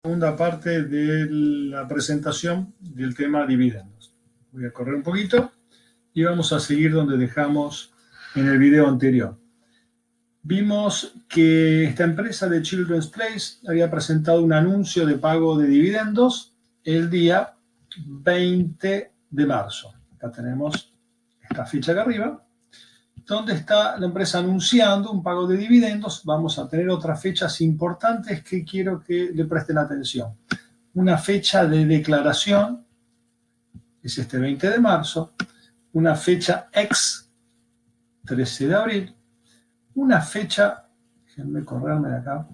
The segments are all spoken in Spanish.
Segunda parte de la presentación del tema dividendos. Voy a correr un poquito y vamos a seguir donde dejamos en el video anterior. Vimos que esta empresa de Children's Place había presentado un anuncio de pago de dividendos el día 20 de marzo. Acá tenemos esta ficha acá arriba, donde está la empresa anunciando un pago de dividendos. Vamos a tener otras fechas importantes que quiero que le presten atención. Una fecha de declaración, es este 20 de marzo, una fecha ex 13 de abril, una fecha, déjenme correrme de acá,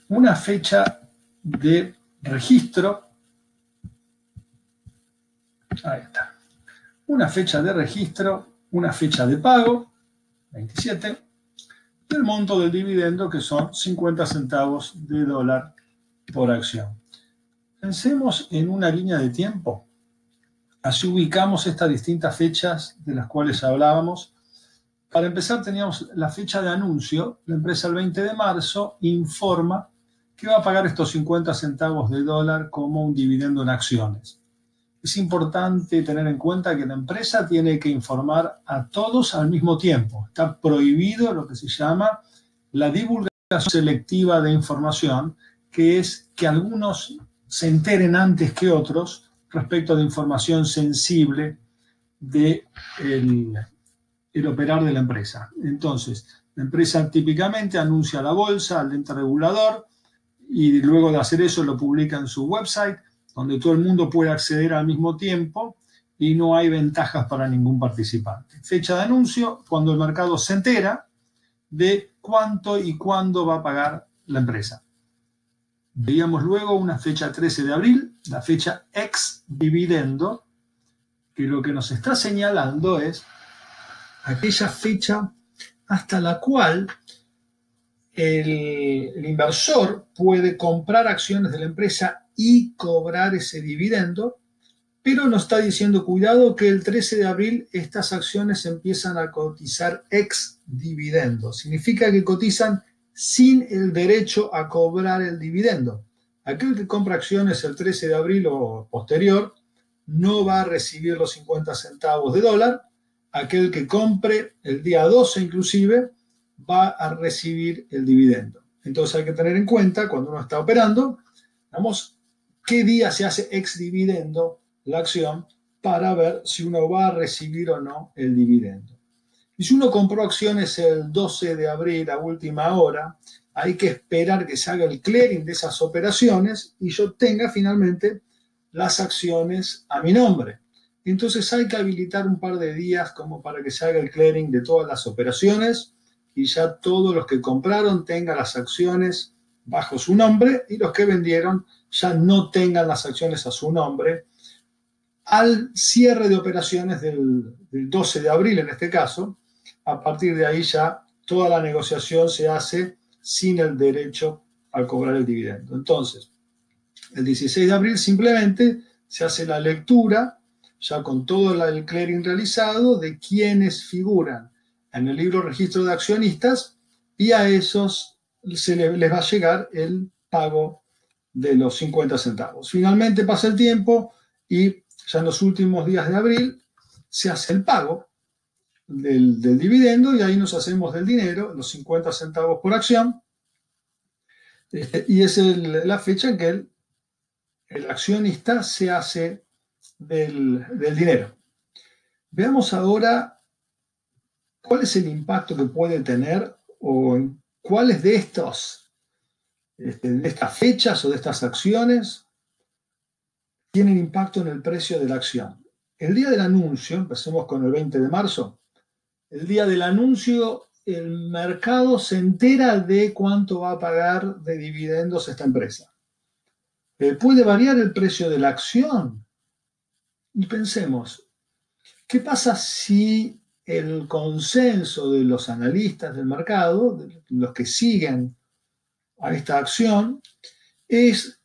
una fecha de registro, ahí está, una fecha de registro, una fecha de pago, 27, y el monto del dividendo que son 50 centavos de dólar por acción. Pensemos en una línea de tiempo. Así ubicamos estas distintas fechas de las cuales hablábamos. Para empezar teníamos la fecha de anuncio. La empresa el 20 de marzo informa que va a pagar estos 50 centavos de dólar como un dividendo en acciones. Es importante tener en cuenta que la empresa tiene que informar a todos al mismo tiempo. Está prohibido lo que se llama la divulgación selectiva de información, que es que algunos se enteren antes que otros respecto de información sensible del operar de la empresa. Entonces, la empresa típicamente anuncia a la bolsa, al ente regulador, y luego de hacer eso lo publica en su website, donde todo el mundo puede acceder al mismo tiempo y no hay ventajas para ningún participante. Fecha de anuncio, cuando el mercado se entera de cuánto y cuándo va a pagar la empresa. Veíamos luego una fecha 13 de abril, la fecha ex dividendo, que lo que nos está señalando es aquella fecha hasta la cual el inversor puede comprar acciones de la empresa y cobrar ese dividendo, pero nos está diciendo, cuidado, que el 13 de abril estas acciones empiezan a cotizar ex dividendo. Significa que cotizan sin el derecho a cobrar el dividendo. Aquel que compra acciones el 13 de abril o posterior no va a recibir los 50 centavos de dólar. Aquel que compre el día 12 inclusive va a recibir el dividendo. Entonces hay que tener en cuenta cuando uno está operando, vamos, qué día se hace ex dividendo la acción para ver si uno va a recibir o no el dividendo. Y si uno compró acciones el 12 de abril a última hora, hay que esperar que se haga el clearing de esas operaciones y yo tenga finalmente las acciones a mi nombre. Entonces hay que habilitar un par de días como para que se haga el clearing de todas las operaciones y ya todos los que compraron tengan las acciones bajo su nombre y los que vendieron ya no tengan las acciones a su nombre al cierre de operaciones del 12 de abril en este caso. A partir de ahí ya toda la negociación se hace sin el derecho a cobrar el dividendo. Entonces, el 16 de abril simplemente se hace la lectura, ya con todo el clearing realizado, de quienes figuran en el libro registro de accionistas, y a esos les va a llegar el pago de los 50 centavos. Finalmente pasa el tiempo y ya en los últimos días de abril se hace el pago del dividendo y ahí nos hacemos del dinero, los 50 centavos por acción, y es la fecha en que el accionista se hace del dinero. Veamos ahora cuál es el impacto que puede tener o en cuáles de estas fechas o de estas acciones tienen impacto en el precio de la acción. El día del anuncio, empecemos con el 20 de marzo, el día del anuncio el mercado se entera de cuánto va a pagar de dividendos esta empresa. Puede variar el precio de la acción. Y pensemos, ¿qué pasa si el consenso de los analistas del mercado, de los que siguen a esta acción, es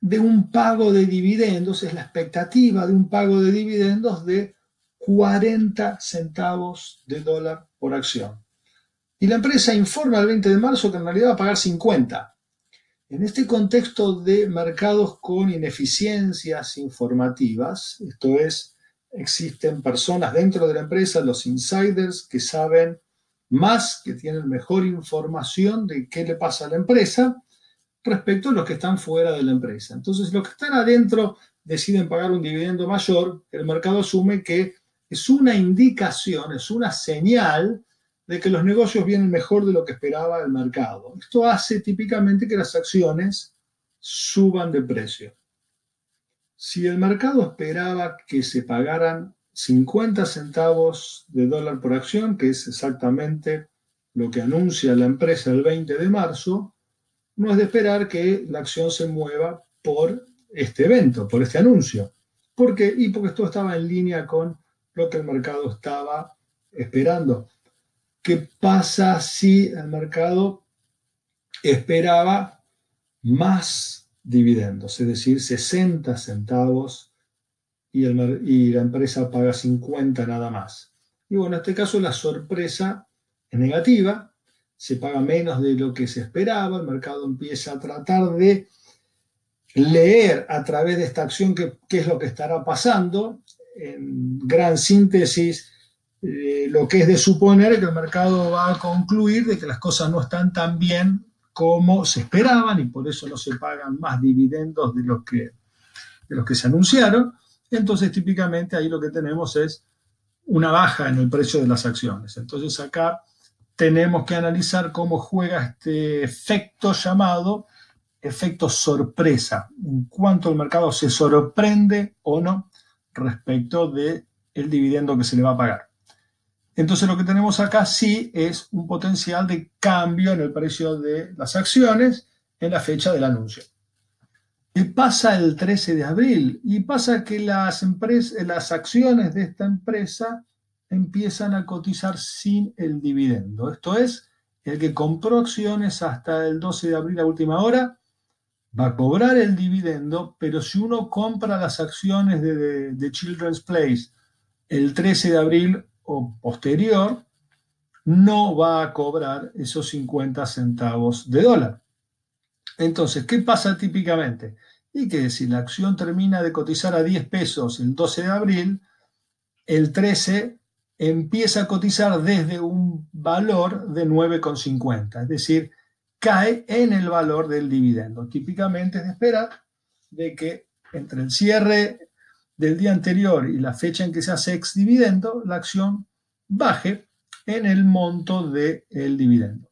de un pago de dividendos, es la expectativa de un pago de dividendos de 40 centavos de dólar por acción? y la empresa informa el 20 de marzo que en realidad va a pagar 50. En este contexto de mercados con ineficiencias informativas, esto es, existen personas dentro de la empresa, los insiders, que saben más, que tienen mejor información de qué le pasa a la empresa respecto a los que están fuera de la empresa. Entonces, los que están adentro deciden pagar un dividendo mayor, el mercado asume que es una indicación, es una señal de que los negocios vienen mejor de lo que esperaba el mercado. Esto hace típicamente que las acciones suban de precio. Si el mercado esperaba que se pagaran 50 centavos de dólar por acción, que es exactamente lo que anuncia la empresa el 20 de marzo, no es de esperar que la acción se mueva por este evento, por este anuncio. ¿Por qué? Y porque esto estaba en línea con lo que el mercado estaba esperando. ¿Qué pasa si el mercado esperaba más dividendos? Es decir, 60 centavos y la empresa paga 50 nada más. Y bueno, en este caso la sorpresa es negativa, se paga menos de lo que se esperaba, el mercado empieza a tratar de leer a través de esta acción qué es lo que estará pasando. En gran síntesis, lo que es de suponer que el mercado va a concluir de que las cosas no están tan bien como se esperaban y por eso no se pagan más dividendos de los que se anunciaron. Entonces, típicamente ahí lo que tenemos es una baja en el precio de las acciones. Entonces, acá tenemos que analizar cómo juega este efecto llamado efecto sorpresa, en cuanto el mercado se sorprende o no respecto del dividendo que se le va a pagar. Entonces lo que tenemos acá sí es un potencial de cambio en el precio de las acciones en la fecha del anuncio. ¿Qué pasa el 13 de abril? Y pasa que las acciones de esta empresa empiezan a cotizar sin el dividendo. Esto es, el que compró acciones hasta el 12 de abril a última hora va a cobrar el dividendo, pero si uno compra las acciones de Children's Place el 13 de abril o posterior, no va a cobrar esos 50 centavos de dólar. Entonces, ¿qué pasa típicamente? Y que si la acción termina de cotizar a 10 pesos el 12 de abril, el 13 empieza a cotizar desde un valor de 9,50, es decir, cae en el valor del dividendo. Típicamente es de esperar de que entre el cierre del día anterior y la fecha en que se hace ex dividendo, la acción baje en el monto del dividendo.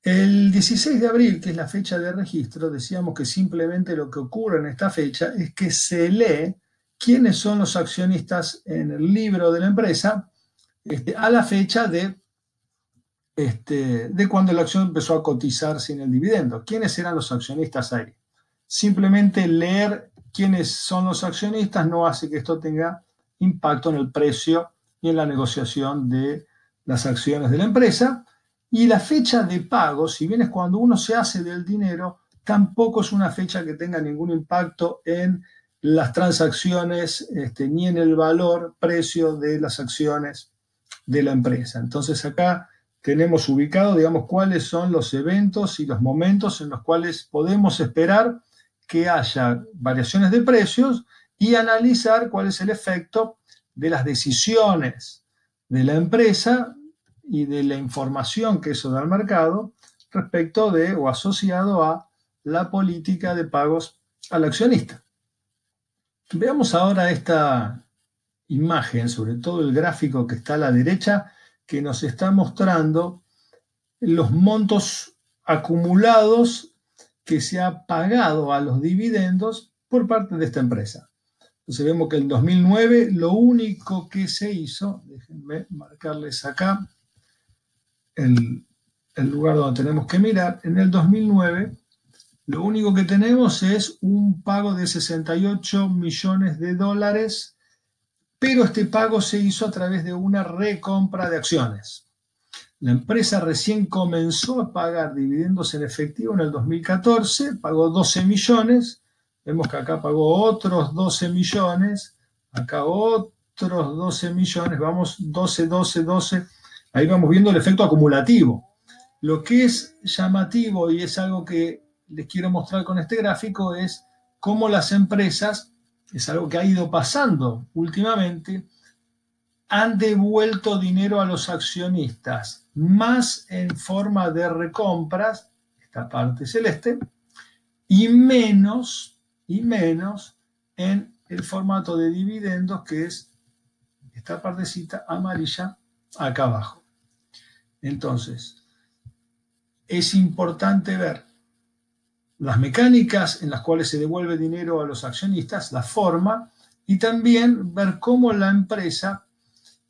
El 16 de abril, que es la fecha de registro, decíamos que simplemente lo que ocurre en esta fecha es que se lee quiénes son los accionistas en el libro de la empresa a la fecha de cuando la acción empezó a cotizar sin el dividendo. ¿Quiénes eran los accionistas ahí? Simplemente leer quiénes son los accionistas no hace que esto tenga impacto en el precio y en la negociación de las acciones de la empresa. Y la fecha de pago, si bien es cuando uno se hace del dinero, tampoco es una fecha que tenga ningún impacto en las transacciones ni en el valor, precio de las acciones de la empresa. Entonces acá tenemos ubicado, digamos, cuáles son los eventos y los momentos en los cuales podemos esperar que haya variaciones de precios y analizar cuál es el efecto de las decisiones de la empresa y de la información que eso da al mercado respecto de o asociado a la política de pagos al accionista. Veamos ahora esta imagen, sobre todo el gráfico que está a la derecha, que nos está mostrando los montos acumulados que se ha pagado a los dividendos por parte de esta empresa. Entonces vemos que en 2009 lo único que se hizo, déjenme marcarles acá el lugar donde tenemos que mirar, en el 2009 lo único que tenemos es un pago de 68 millones de dólares, pero este pago se hizo a través de una recompra de acciones. La empresa recién comenzó a pagar dividendos en efectivo en el 2014, pagó 12 millones, vemos que acá pagó otros 12 millones, acá otros 12 millones, vamos 12, 12, 12, Ahí vamos viendo el efecto acumulativo. Lo que es llamativo y es algo que les quiero mostrar con este gráfico es cómo las empresas, es algo que ha ido pasando últimamente, han devuelto dinero a los accionistas, más en forma de recompras, esta parte celeste, y menos en el formato de dividendos, que es esta partecita amarilla acá abajo. Entonces, es importante ver las mecánicas en las cuales se devuelve dinero a los accionistas, la forma, y también ver cómo la empresa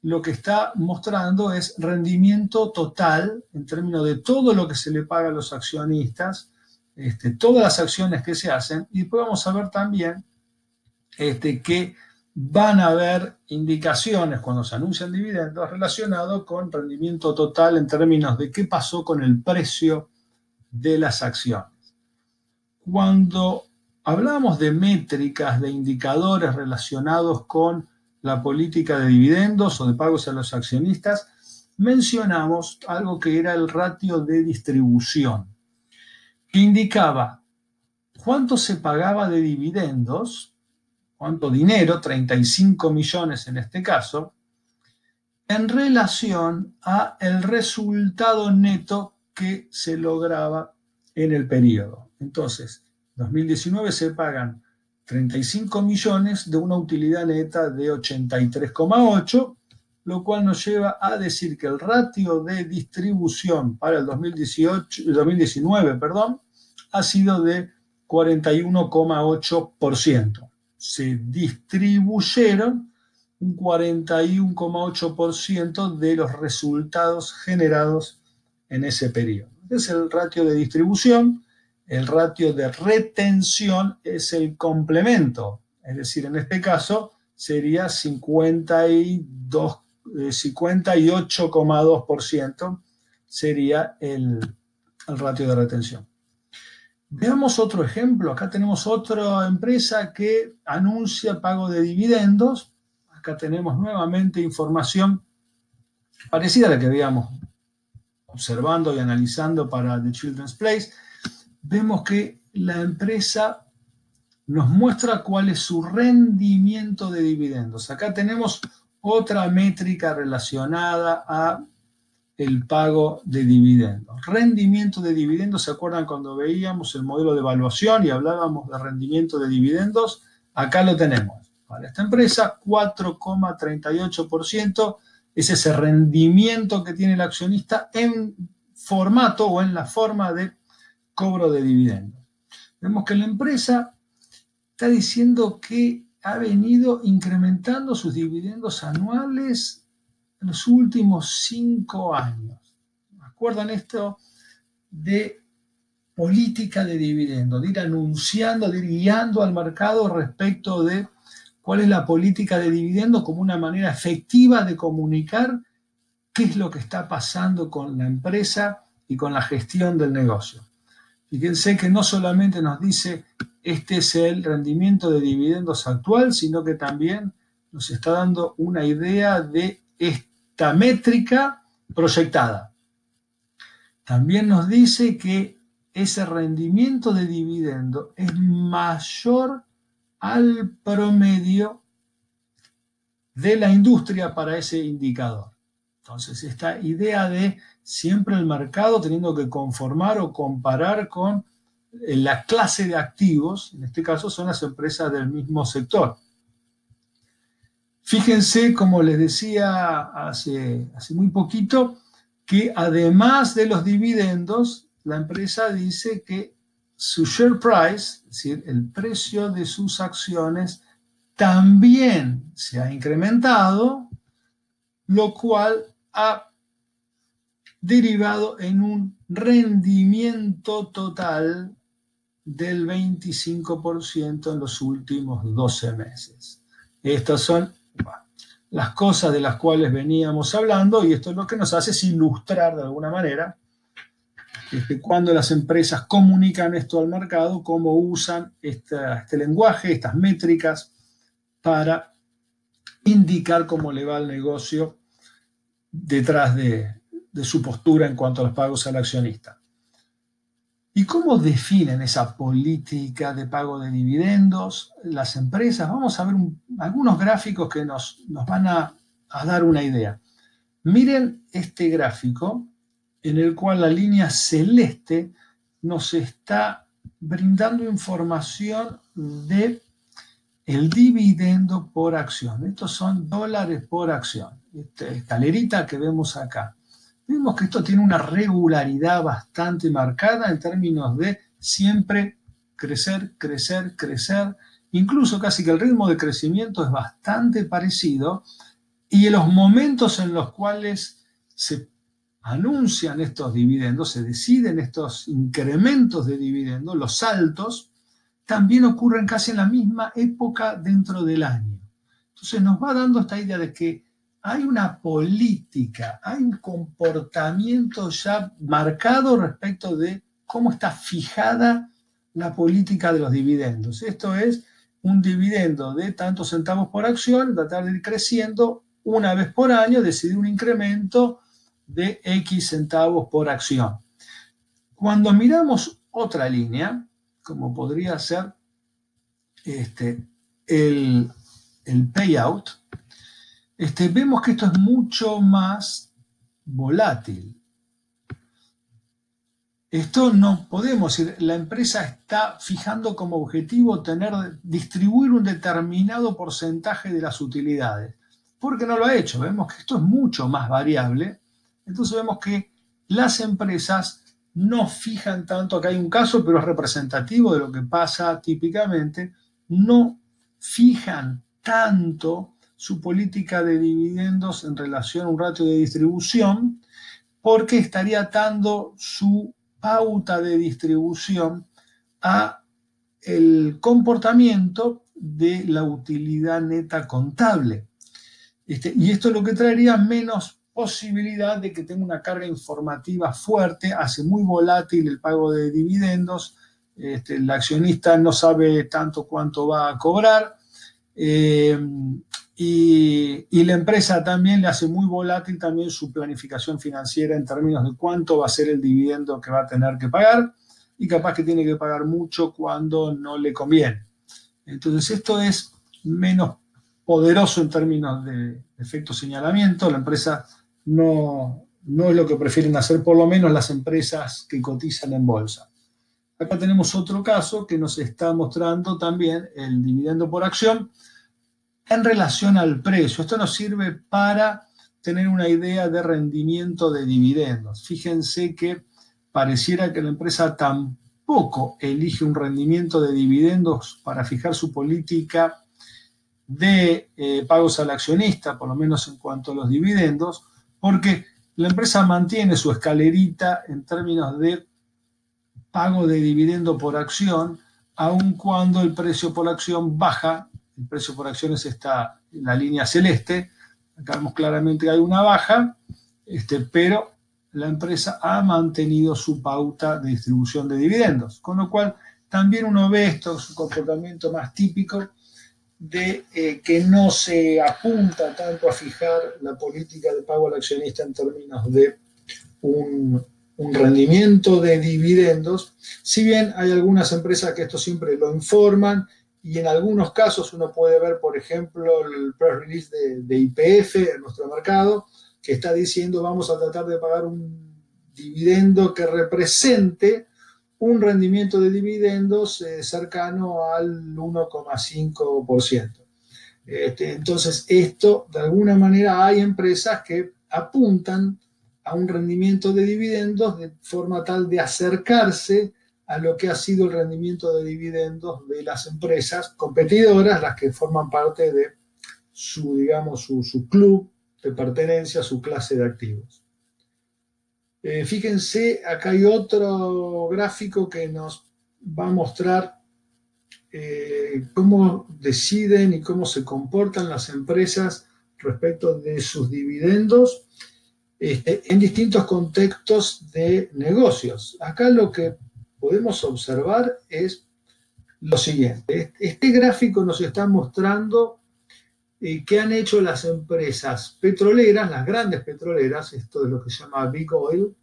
lo que está mostrando es rendimiento total en términos de todo lo que se le paga a los accionistas, todas las acciones que se hacen, y después vamos a ver también que van a haber indicaciones cuando se anuncian dividendos relacionados con rendimiento total en términos de qué pasó con el precio de las acciones. Cuando hablamos de métricas, de indicadores relacionados con la política de dividendos o de pagos a los accionistas, mencionamos algo que era el ratio de distribución, que indicaba cuánto se pagaba de dividendos, cuánto dinero, 35 millones en este caso, en relación a el resultado neto que se lograba en el periodo. Entonces, en 2019 se pagan 35 millones de una utilidad neta de 83,8, lo cual nos lleva a decir que el ratio de distribución para el 2019 ha sido de 41,8%. Se distribuyeron un 41,8% de los resultados generados en ese periodo. Es el ratio de distribución. El ratio de retención es el complemento, es decir, en este caso sería 58,2% sería el ratio de retención. Veamos otro ejemplo. Acá tenemos otra empresa que anuncia pago de dividendos. Acá tenemos nuevamente información parecida a la que veíamos observando y analizando para The Children's Place. Vemos que la empresa nos muestra cuál es su rendimiento de dividendos. Acá tenemos otra métrica relacionada a el pago de dividendos. Rendimiento de dividendos, ¿se acuerdan cuando veíamos el modelo de evaluación y hablábamos de rendimiento de dividendos? Acá lo tenemos. Para esta empresa, 4,38% es ese rendimiento que tiene el accionista en formato o en la forma de cobro de dividendos. Vemos que la empresa está diciendo que ha venido incrementando sus dividendos anuales en los últimos 5 años. ¿Acuerdan esto de política de dividendos? De ir anunciando, de ir guiando al mercado respecto de cuál es la política de dividendos como una manera efectiva de comunicar qué es lo que está pasando con la empresa y con la gestión del negocio. Fíjense que no solamente nos dice este es el rendimiento de dividendos actual, sino que también nos está dando una idea de esta métrica proyectada. También nos dice que ese rendimiento de dividendo es mayor al promedio de la industria para ese indicador. Entonces, esta idea de siempre el mercado teniendo que conformar o comparar con la clase de activos, en este caso son las empresas del mismo sector. Fíjense, como les decía hace muy poquito, que además de los dividendos, la empresa dice que su share price, es decir, el precio de sus acciones, también se ha incrementado, lo cual ha derivado en un rendimiento total del 25% en los últimos 12 meses. Estas son las cosas de las cuales veníamos hablando y esto es lo que nos hace es ilustrar de alguna manera cuando las empresas comunican esto al mercado, cómo usan este lenguaje, estas métricas para indicar cómo le va al negocio detrás de su postura en cuanto a los pagos al accionista. ¿Y cómo definen esa política de pago de dividendos las empresas? Vamos a ver algunos gráficos que nos van a dar una idea. Miren este gráfico en el cual la línea celeste nos está brindando información de el dividendo por acción. Estos son dólares por acción. Esta escalerita que vemos acá. Vemos que esto tiene una regularidad bastante marcada en términos de siempre crecer, crecer, crecer. Incluso casi que el ritmo de crecimiento es bastante parecido. Y en los momentos en los cuales se anuncian estos dividendos, se deciden estos incrementos de dividendos, los saltos, también ocurren casi en la misma época dentro del año. Entonces nos va dando esta idea de que hay una política, hay un comportamiento ya marcado respecto de cómo está fijada la política de los dividendos. Esto es un dividendo de tantos centavos por acción, tratar de ir creciendo una vez por año, decidir un incremento de X centavos por acción. Cuando miramos otra línea, como podría ser el payout, vemos que esto es mucho más volátil. Esto no podemos decir, la empresa está fijando como objetivo distribuir un determinado porcentaje de las utilidades, porque no lo ha hecho. Vemos que esto es mucho más variable. Entonces vemos que las empresas no fijan tanto, acá hay un caso, pero es representativo de lo que pasa típicamente, no fijan tanto su política de dividendos en relación a un ratio de distribución, porque estaría atando su pauta de distribución a el comportamiento de la utilidad neta contable. Y esto es lo que traería menos posibilidad de que tenga una carga informativa fuerte, hace muy volátil el pago de dividendos, el accionista no sabe tanto cuánto va a cobrar, y la empresa también le hace muy volátil también su planificación financiera en términos de cuánto va a ser el dividendo que va a tener que pagar, y capaz que tiene que pagar mucho cuando no le conviene. Entonces esto es menos poderoso en términos de efecto señalamiento. La empresa no es lo que prefieren hacer, por lo menos las empresas que cotizan en bolsa. Acá tenemos otro caso que nos está mostrando también el dividendo por acción en relación al precio. Esto nos sirve para tener una idea de rendimiento de dividendos. Fíjense que pareciera que la empresa tampoco elige un rendimiento de dividendos para fijar su política de pagos al accionista, por lo menos en cuanto a los dividendos, porque la empresa mantiene su escalerita en términos de pago de dividendo por acción, aun cuando el precio por acción baja. El precio por acción es en la línea celeste. Acá vemos claramente que hay una baja, pero la empresa ha mantenido su pauta de distribución de dividendos, con lo cual también uno ve esto, es un comportamiento más típico de que no se apunta tanto a fijar la política de pago al accionista en términos de un rendimiento de dividendos, si bien hay algunas empresas que esto siempre lo informan, y en algunos casos uno puede ver, por ejemplo, el press release de YPF en nuestro mercado, que está diciendo vamos a tratar de pagar un dividendo que represente un rendimiento de dividendos cercano al 1,5%. Entonces, esto, de alguna manera, hay empresas que apuntan a un rendimiento de dividendos de forma tal de acercarse a lo que ha sido el rendimiento de dividendos de las empresas competidoras, las que forman parte de su club de pertenencia, su clase de activos. Fíjense, acá hay otro gráfico que nos va a mostrar cómo deciden y cómo se comportan las empresas respecto de sus dividendos en distintos contextos de negocios. Acá lo que podemos observar es lo siguiente. Este gráfico nos está mostrando ¿Qué han hecho las empresas petroleras, las grandes petroleras? Esto es lo que se llama Big Oil.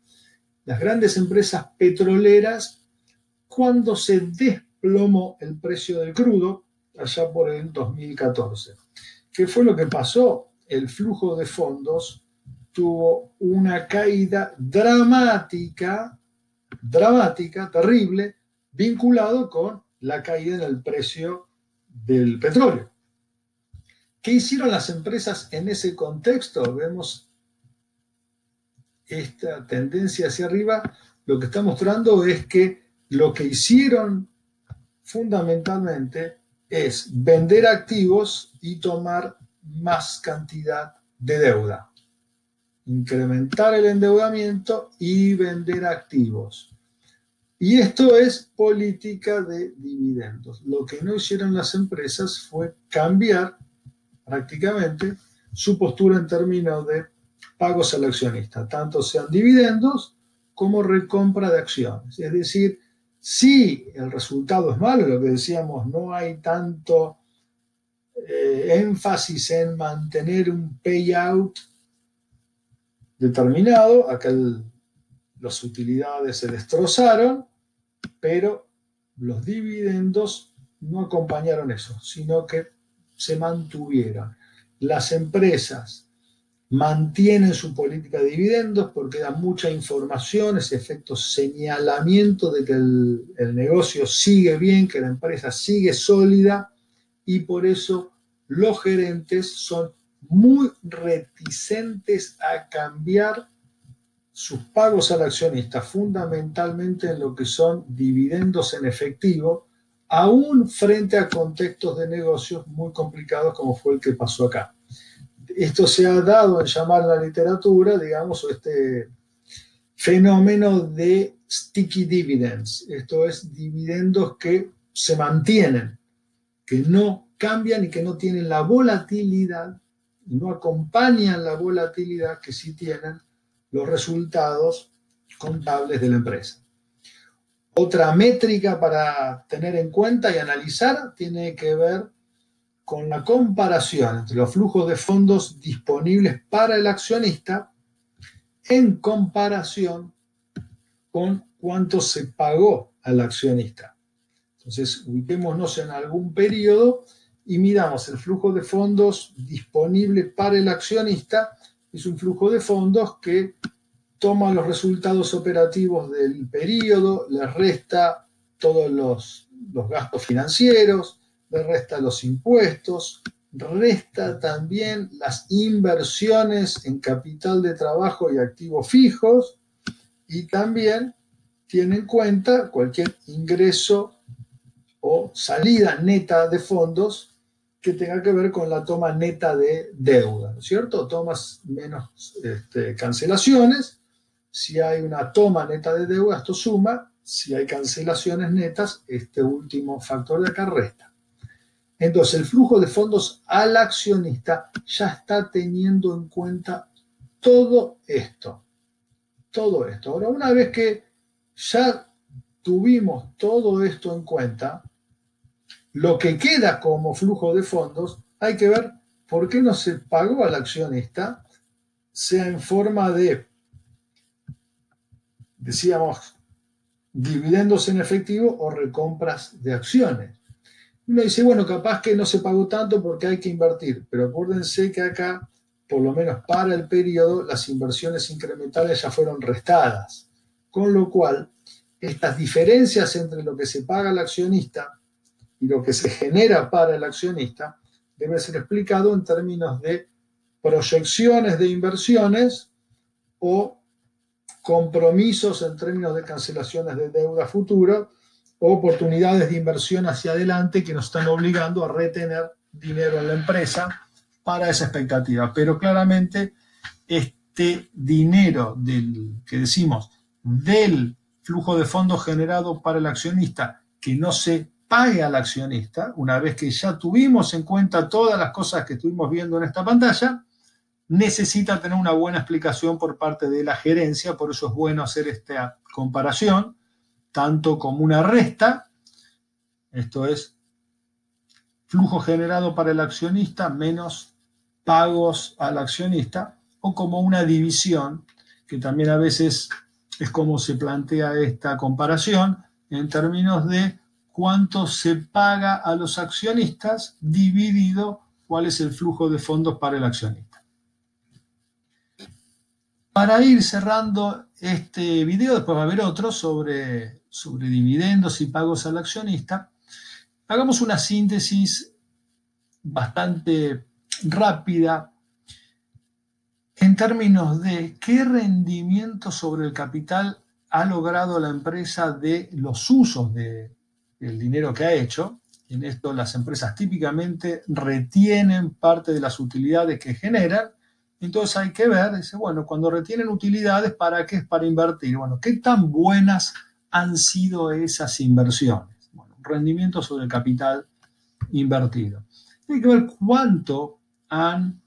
Las grandes empresas petroleras, cuando se desplomó el precio del crudo, allá por el 2014. ¿Qué fue lo que pasó? El flujo de fondos tuvo una caída dramática, terrible, vinculado con la caída en el precio del petróleo. ¿Qué hicieron las empresas en ese contexto? Vemos esta tendencia hacia arriba. Lo que está mostrando es que lo que hicieron fundamentalmente es vender activos y tomar más cantidad de deuda. Incrementar el endeudamiento y vender activos. Y esto es política de dividendos. Lo que no hicieron las empresas fue cambiar prácticamente su postura en términos de pagos al accionista, tanto sean dividendos como recompra de acciones. Es decir, si el resultado es malo, lo que decíamos, no hay tanto énfasis en mantener un payout determinado, acá las utilidades se destrozaron, pero los dividendos no acompañaron eso, sino que se mantuvieron. Las empresas mantienen su política de dividendos porque da mucha información, ese efecto señalamiento de que el negocio sigue bien, que la empresa sigue sólida, y por eso los gerentes son muy reticentes a cambiar sus pagos al accionista, fundamentalmente en lo que son dividendos en efectivo, aún frente a contextos de negocios muy complicados como fue el que pasó acá. Esto se ha dado en llamar en la literatura, digamos, este fenómeno de sticky dividends. Esto es dividendos que se mantienen, que no cambian y que no tienen la volatilidad, no acompañan la volatilidad que sí tienen los resultados contables de la empresa. Otra métrica para tener en cuenta y analizar tiene que ver con la comparación entre los flujos de fondos disponibles para el accionista en comparación con cuánto se pagó al accionista. Entonces, ubiquémonos en algún periodo y midamos el flujo de fondos disponible para el accionista. Es un flujo de fondos que toma los resultados operativos del periodo, le resta todos los gastos financieros, le resta los impuestos, resta también las inversiones en capital de trabajo y activos fijos, y también tiene en cuenta cualquier ingreso o salida neta de fondos que tenga que ver con la toma neta de deuda, ¿no es cierto? Tomas menos cancelaciones. Si hay una toma neta de deuda, esto suma. Si hay cancelaciones netas, este último factor de acá resta. Entonces, el flujo de fondos al accionista ya está teniendo en cuenta todo esto. Todo esto. Ahora, una vez que ya tuvimos todo esto en cuenta, lo que queda como flujo de fondos, hay que ver por qué no se pagó al accionista, sea en forma de, decíamos, dividendos en efectivo o recompras de acciones. Uno dice, bueno, capaz que no se pagó tanto porque hay que invertir, pero acuérdense que acá, por lo menos para el periodo, las inversiones incrementales ya fueron restadas. Con lo cual, estas diferencias entre lo que se paga al accionista y lo que se genera para el accionista debe ser explicado en términos de proyecciones de inversiones o compromisos en términos de cancelaciones de deuda futura o oportunidades de inversión hacia adelante que nos están obligando a retener dinero en la empresa para esa expectativa. Pero claramente este dinero que decimos del flujo de fondos generado para el accionista que no se pague al accionista, una vez que ya tuvimos en cuenta todas las cosas que estuvimos viendo en esta pantalla, necesita tener una buena explicación por parte de la gerencia. Por eso es bueno hacer esta comparación, tanto como una resta, esto es flujo generado para el accionista menos pagos al accionista, o como una división, que también a veces es como se plantea esta comparación, en términos de cuánto se paga a los accionistas dividido cuál es el flujo de fondos para el accionista. Para ir cerrando este video, después va a haber otro sobre dividendos y pagos al accionista, hagamos una síntesis bastante rápida en términos de qué rendimiento sobre el capital ha logrado la empresa de los usos del dinero que ha hecho. En esto las empresas típicamente retienen parte de las utilidades que generan. Entonces hay que ver, dice, bueno, cuando retienen utilidades, ¿para qué es? Para invertir. Bueno, ¿qué tan buenas han sido esas inversiones? Bueno, rendimiento sobre el capital invertido. Hay que ver cuánto han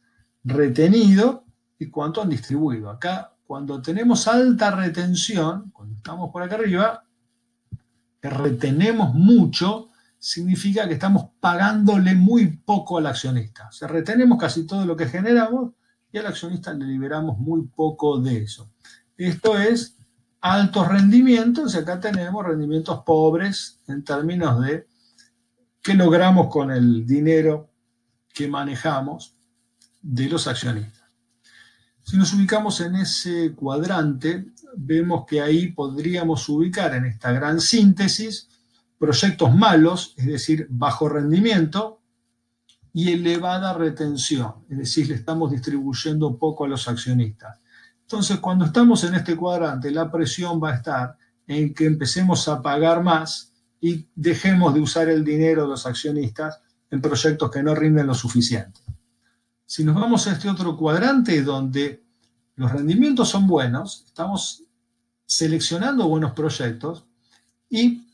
retenido y cuánto han distribuido. Acá, cuando tenemos alta retención, cuando estamos por acá arriba, que retenemos mucho, significa que estamos pagándole muy poco al accionista. O sea, retenemos casi todo lo que generamos y al accionista le liberamos muy poco de eso. Esto es altos rendimientos, y acá tenemos rendimientos pobres en términos de qué logramos con el dinero que manejamos de los accionistas. Si nos ubicamos en ese cuadrante, vemos que ahí podríamos ubicar en esta gran síntesis proyectos malos, es decir, bajo rendimiento, y elevada retención, es decir, le estamos distribuyendo poco a los accionistas. Entonces, cuando estamos en este cuadrante, la presión va a estar en que empecemos a pagar más y dejemos de usar el dinero de los accionistas en proyectos que no rinden lo suficiente. Si nos vamos a este otro cuadrante donde los rendimientos son buenos, estamos seleccionando buenos proyectos y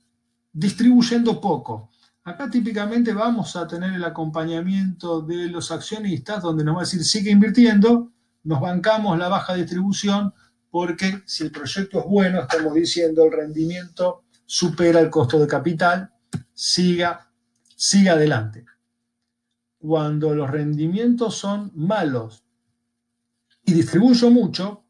distribuyendo poco. Acá típicamente vamos a tener el acompañamiento de los accionistas, donde nos va a decir sigue invirtiendo, nos bancamos la baja distribución, porque si el proyecto es bueno, estamos diciendo el rendimiento supera el costo de capital, siga adelante. Cuando los rendimientos son malos y distribuyo mucho,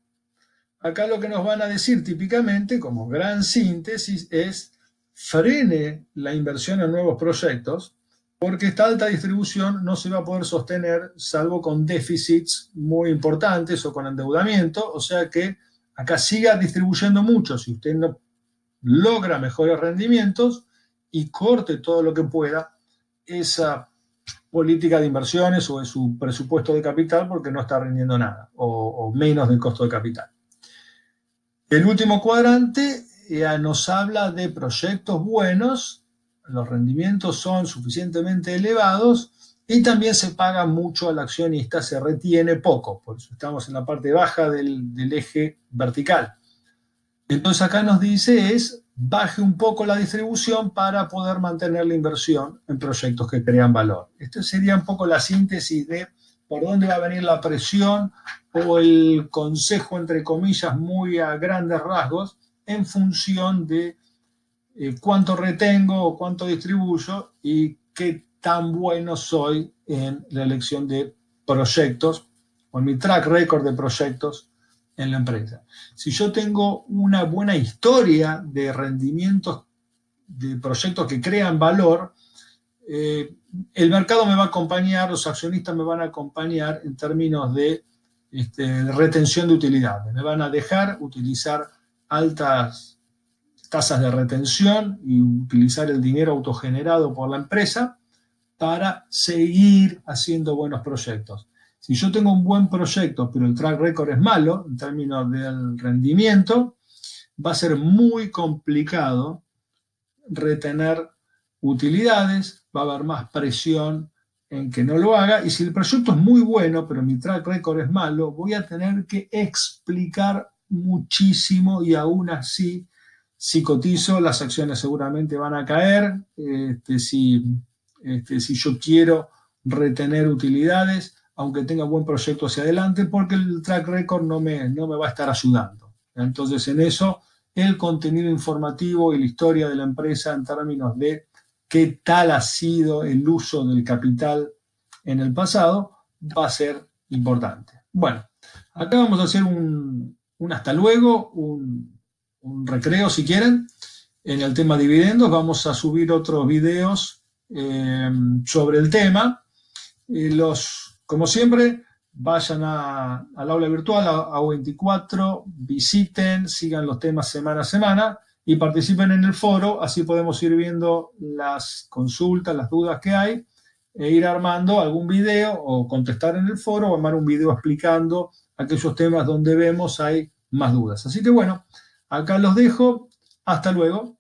acá lo que nos van a decir típicamente, como gran síntesis, es frene la inversión en nuevos proyectos, porque esta alta distribución no se va a poder sostener salvo con déficits muy importantes o con endeudamiento, o sea que acá siga distribuyendo mucho si usted no logra mejores rendimientos y corte todo lo que pueda esa política de inversiones o de su presupuesto de capital porque no está rindiendo nada o menos del costo de capital. El último cuadrante nos habla de proyectos buenos, los rendimientos son suficientemente elevados y también se paga mucho al accionista, se retiene poco, por eso estamos en la parte baja del eje vertical. Entonces acá nos dice baje un poco la distribución para poder mantener la inversión en proyectos que crean valor. Esto sería un poco la síntesis de por dónde va a venir la presión o el consejo, entre comillas, muy a grandes rasgos, en función de cuánto retengo o cuánto distribuyo y qué tan bueno soy en la elección de proyectos o en mi track record de proyectos en la empresa. Si yo tengo una buena historia de rendimientos de proyectos que crean valor, el mercado me va a acompañar, los accionistas me van a acompañar en términos de retención de utilidades. Me van a dejar utilizar altas tasas de retención y utilizar el dinero autogenerado por la empresa para seguir haciendo buenos proyectos. Si yo tengo un buen proyecto, pero el track record es malo en términos del rendimiento, va a ser muy complicado retener utilidades, va a haber más presión en que no lo haga, y si el proyecto es muy bueno, pero mi track record es malo, voy a tener que explicar muchísimo y aún así, si cotizo, las acciones seguramente van a caer, si yo quiero retener utilidades, aunque tenga buen proyecto hacia adelante, porque el track record no me va a estar ayudando. Entonces, en eso, el contenido informativo y la historia de la empresa en términos de qué tal ha sido el uso del capital en el pasado, va a ser importante. Bueno, acá vamos a hacer un hasta luego, un recreo si quieren, en el tema dividendos. Vamos a subir otros videos sobre el tema. Como siempre, vayan al aula virtual, a 24, visiten, sigan los temas semana a semana y participen en el foro, así podemos ir viendo las consultas, las dudas que hay, e ir armando algún video o contestar en el foro o armar un video explicando aquellos temas donde vemos hay más dudas. Así que bueno, acá los dejo. Hasta luego.